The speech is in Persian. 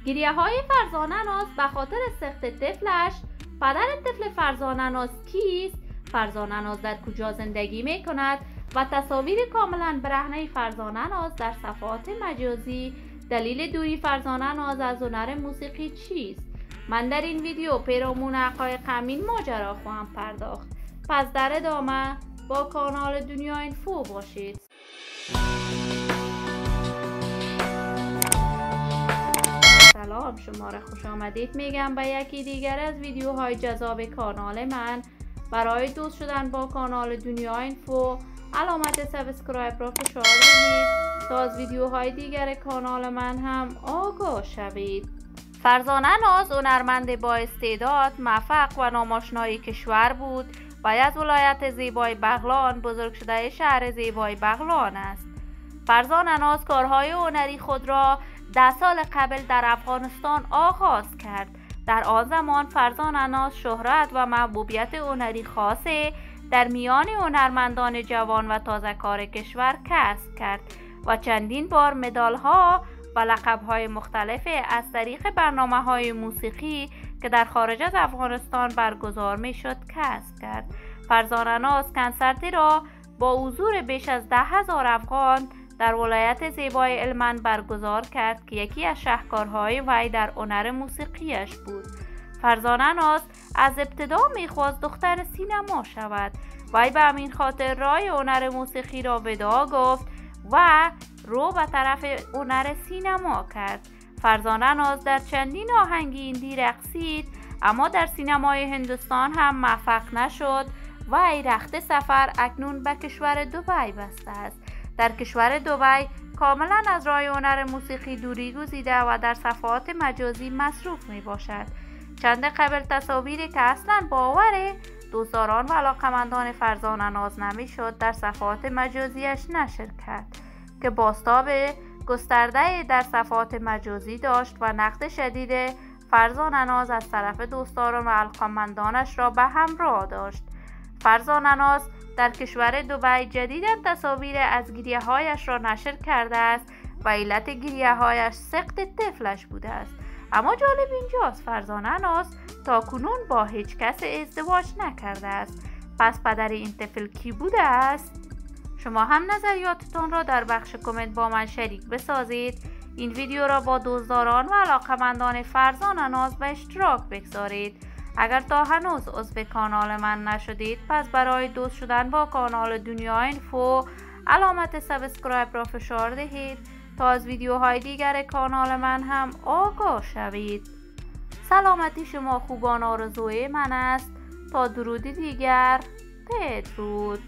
گریه‌های فرزانه ناز به خاطر سقط طفلش. پدر طفل فرزانه ناز کیست؟ فرزانه ناز در کجا زندگی می کند؟ و تصاویر کاملا برهنه فرزانه ناز در صفحات مجازی. دلیل دوری فرزانه ناز از هنر موسیقی چیست؟ من در این ویدیو پیرامون حقایق همین ماجرا خواهم پرداخت. پس در ادامه با کانال دنیا اینفو باشید. سلام، شما را خوش آمدید میگم به یکی دیگر از ویدیوهای جذاب کانال من. برای دوست شدن با کانال دنیا اینفو علامت سابسکرایب را فشار دهید تا از ویدیوهای دیگر کانال من هم آگاه شوید. فرزانه ناز هنرمند با استعداد، موفق و ناماشنای کشور بود و از ولایت زیبای بغلان بزرگ شده شهر زیبای بغلان است. فرزانه ناز کارهای هنری خود را 10 سال قبل در افغانستان آغاز کرد. در آن زمان فرزانه ناز شهرت و محبوبیت هنری خاصی در میان هنرمندان جوان و تازه‌کار کشور کسب کرد و چندین بار مدال‌ها و لقب‌های مختلف از طریق برنامه‌های موسیقی که در خارج از افغانستان برگزار می‌شد کسب کرد. فرزانه ناز کنسرتی را با حضور بیش از 10,000 افغان در ولایت زیبای هلمند برگزار کرد که یکی از شاهکارهای وی در هنر موسیقیش بود. فرزانه ناز از ابتدا می‌خواست دختر سینما شود. وی به همین خاطر راه هنر موسیقی را وداع گفت و رو به طرف هنر سینما کرد. فرزانه ناز در چندین آهنگ هندی رقصید، اما در سینمای هندوستان هم موفق نشد و ای رخت سفر اکنون به کشور دبی بسته است. در کشور دبی کاملا از راه هنر موسیقی دوری گزیده و در صفحات مجازی مصروف می باشد. چند قبل تصاویری که اصلا باور دوستداران و علاقمندان فرزانه ناز نمی شد در صفحات مجازیش نشر کرد که بازتاب گسترده در صفحات مجازی داشت و نقد شدید فرزانه ناز از طرف دوستداران و علاقمندانش را به همراه داشت. فرزانه ناز در کشور دبی جدیداً تصاویر از گریه‌هایش را نشر کرده است و علت گریه‌هایش سقط طفلش بوده است. اما جالب اینجاست فرزانه ناز تاکنون با هیچ کس ازدواج نکرده است. پس پدر این طفل کی بوده است؟ شما هم نظریاتتان را در بخش کامنت با من شریک بسازید. این ویدیو را با دوستداران و علاقمندان فرزانه ناز به اشتراک بگذارید. اگر تا هنوز عضو کانال من نشدید، پس برای دوست شدن با کانال دنیا اینفو علامت سابسکرایب را فشار دهید تا از ویدیوهای دیگر کانال من هم آگاه شوید. سلامتی شما خوبان آرزوی من است. تا درودی دیگر، بدرود.